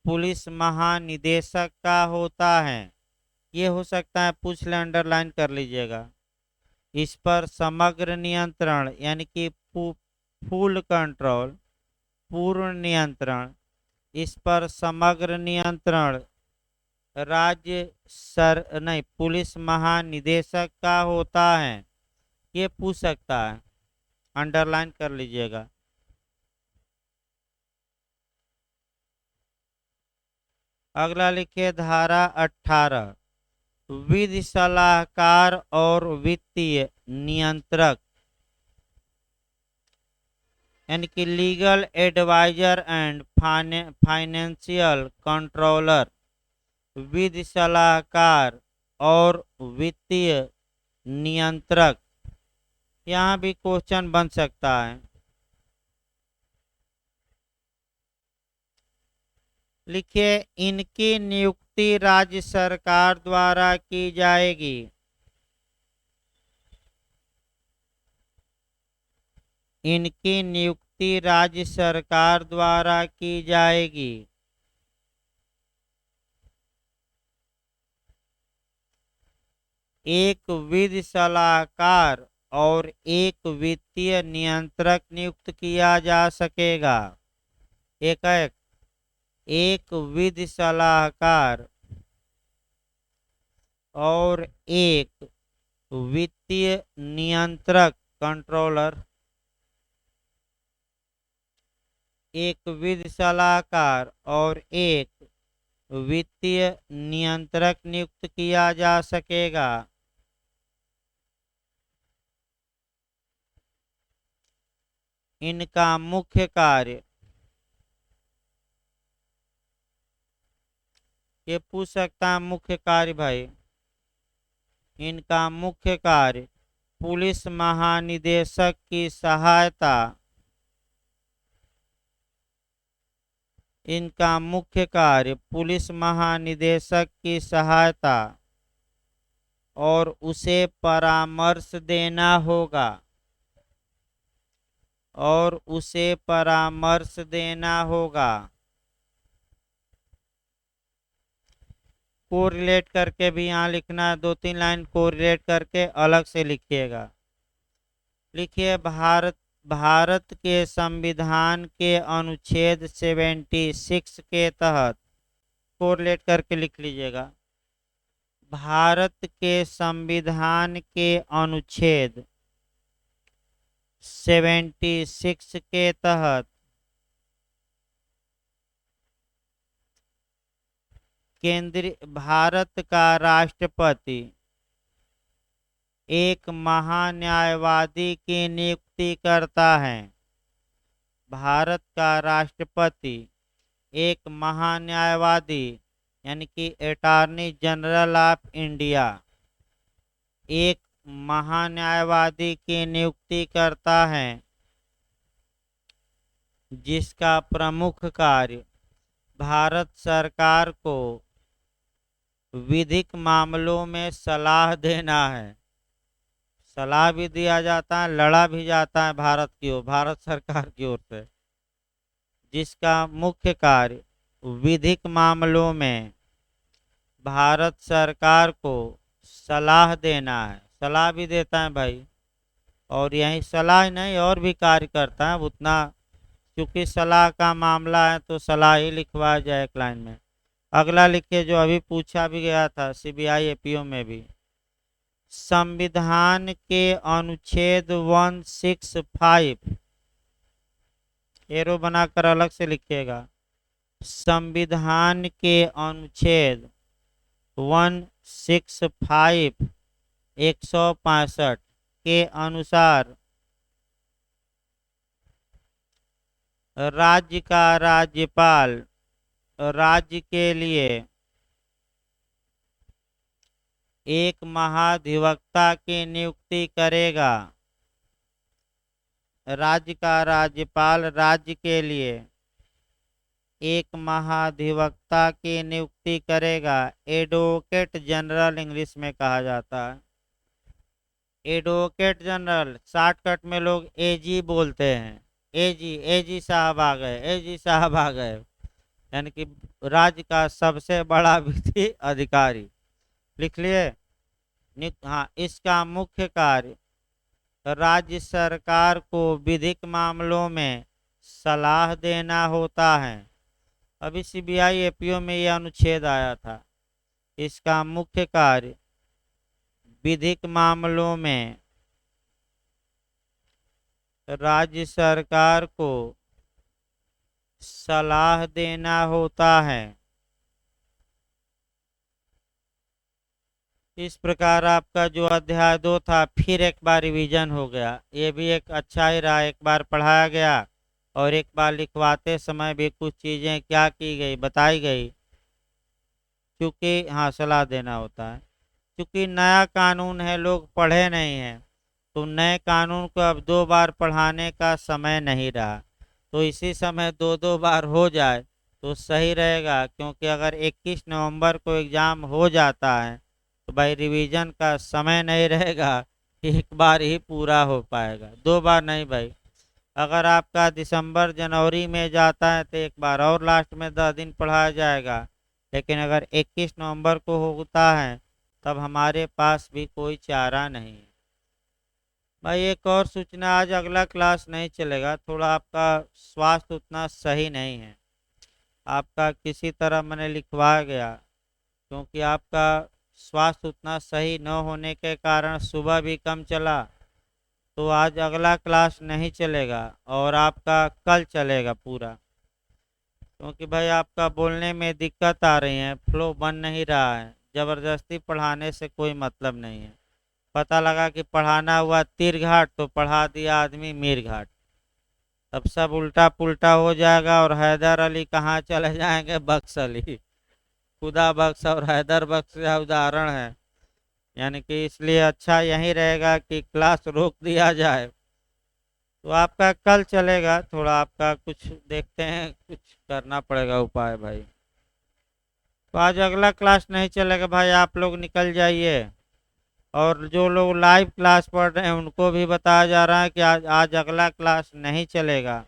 Speaker 1: पुलिस महानिदेशक का होता है। ये हो सकता है पूछ ले, अंडरलाइन कर लीजिएगा। इस पर समग्र नियंत्रण यानी कि फुल कंट्रोल, पूर्ण नियंत्रण, इस पर समग्र नियंत्रण पुलिस महानिदेशक का होता है। ये पूछ सकता है, अंडरलाइन कर लीजिएगा। अगला लिखिए धारा 18, विधि सलाहकार और वित्तीय नियंत्रक यानी कि legal adviser and financial controller, विधि सलाहकार और वित्तीय नियंत्रक। यहाँ भी क्वेश्चन बन सकता है। लिखिए इनकी नियुक्ति राज्य सरकार द्वारा की जाएगी। इनकी नियुक्ति राज्य सरकार द्वारा की जाएगी। एक विधि सलाहकार और एक वित्तीय नियंत्रक नियुक्त किया जा सकेगा। एक विधि सलाहकार और एक वित्तीय नियंत्रक, कंट्रोलर, एक विधि सलाहकार और एक वित्तीय नियंत्रक नियुक्त किया जा सकेगा। इनका मुख्य कार्य, ये पूछ सकता है मुख्य कार्य भाई। इनका मुख्य कार्य पुलिस महानिदेशक की सहायता, इनका मुख्य कार्य पुलिस महानिदेशक की सहायता और उसे परामर्श देना होगा, और उसे परामर्श देना होगा। कोरिलेट करके भी यहाँ लिखना है, 2-3 लाइन कोरिलेट करके अलग से लिखिएगा। लिखिए, भारत के संविधान के अनुच्छेद 76 के तहत, कोरिलेट करके लिख लीजिएगा। भारत के संविधान के अनुच्छेद 76 के तहत केंद्रीय भारत का राष्ट्रपति एक महान्यायवादी की नियुक्ति करता है। भारत का राष्ट्रपति एक महान्यायवादी यानी कि अटॉर्नी जनरल ऑफ इंडिया, एक महान्यायवादी की नियुक्ति करता है, जिसका प्रमुख कार्य भारत सरकार को विधिक मामलों में सलाह देना है। सलाह भी दिया जाता है, लड़ा भी जाता है भारत सरकार की ओर से। जिसका मुख्य कार्य विधिक मामलों में भारत सरकार को सलाह देना है। सलाह भी देता है भाई, और यही सलाह नहीं और भी कार्य करता है उतना, क्योंकि सलाह का मामला है तो सलाह ही लिखवाया जाए एक लाइन में। अगला लिखिए, जो अभी पूछा भी गया था सीबीआई एपीओ में भी। संविधान के अनुच्छेद 165, एरो बनाकर अलग से लिखिएगा। संविधान के अनुच्छेद 165 165 के अनुसार राज्य का राज्यपाल राज्य के लिए एक महाधिवक्ता की नियुक्ति करेगा। राज्य का राज्यपाल राज्य के लिए एक महाधिवक्ता की नियुक्ति करेगा। एडवोकेट जनरल इंग्लिश में कहा जाता है। एडवोकेट जनरल शॉर्टकट में लोग एजी बोलते हैं। एजी साहब आ गए, एजी साहब आ गए, यानी कि राज्य का सबसे बड़ा विधि अधिकारी। लिख लिए। हाँ, इसका मुख्य कार्य राज्य सरकार को विधिक मामलों में सलाह देना होता है। अभी सीबीआई एपीओ में यह अनुच्छेद आया था। इसका मुख्य कार्य विधिक मामलों में राज्य सरकार को सलाह देना होता है। इस प्रकार आपका जो अध्याय 2 था फिर एक बार रिवीजन हो गया। ये भी एक अच्छा ही रहा, एक बार पढ़ाया गया और एक बार लिखवाते समय भी कुछ चीज़ें क्या की गई बताई गई, क्योंकि हाँ सलाह देना होता है। क्योंकि नया कानून है, लोग पढ़े नहीं हैं, तो नए कानून को अब 2 बार पढ़ाने का समय नहीं रहा, तो इसी समय 2 बार हो जाए तो सही रहेगा। क्योंकि अगर 21 नवंबर को एग्ज़ाम हो जाता है तो भाई रिवीजन का समय नहीं रहेगा, एक बार ही पूरा हो पाएगा, 2 बार नहीं भाई। अगर आपका दिसंबर जनवरी में जाता है तो एक बार और लास्ट में 10 दिन पढ़ाया जाएगा, लेकिन अगर 21 नवंबर को होता है तब हमारे पास भी कोई चारा नहीं है। भाई एक और सूचना, आज अगला क्लास नहीं चलेगा, थोड़ा आपका स्वास्थ्य उतना सही नहीं है। आपका किसी तरह मैंने लिखवा गया, क्योंकि आपका स्वास्थ्य उतना सही न होने के कारण सुबह भी कम चला, तो आज अगला क्लास नहीं चलेगा और आपका कल चलेगा पूरा। क्योंकि भाई आपका बोलने में दिक्कत आ रही है, फ्लो बन नहीं रहा है, ज़बरदस्ती पढ़ाने से कोई मतलब नहीं है। पता लगा कि पढ़ाना हुआ तीर घाट तो पढ़ा दिया आदमी मीर घाट, तब सब उल्टा पुल्टा हो जाएगा और हैदर अली कहाँ चले जाएंगे, बख्श अली। खुदा बख्श और हैदर बख्श का उदाहरण है। यानी कि इसलिए अच्छा यही रहेगा कि क्लास रोक दिया जाए, तो आपका कल चलेगा। थोड़ा आपका कुछ देखते हैं, कुछ करना पड़ेगा उपाय भाई। तो आज अगला क्लास नहीं चलेगा भाई, आप लोग निकल जाइए। और जो लोग लाइव क्लास पढ़ रहे हैं उनको भी बताया जा रहा है कि आज आज अगला क्लास नहीं चलेगा।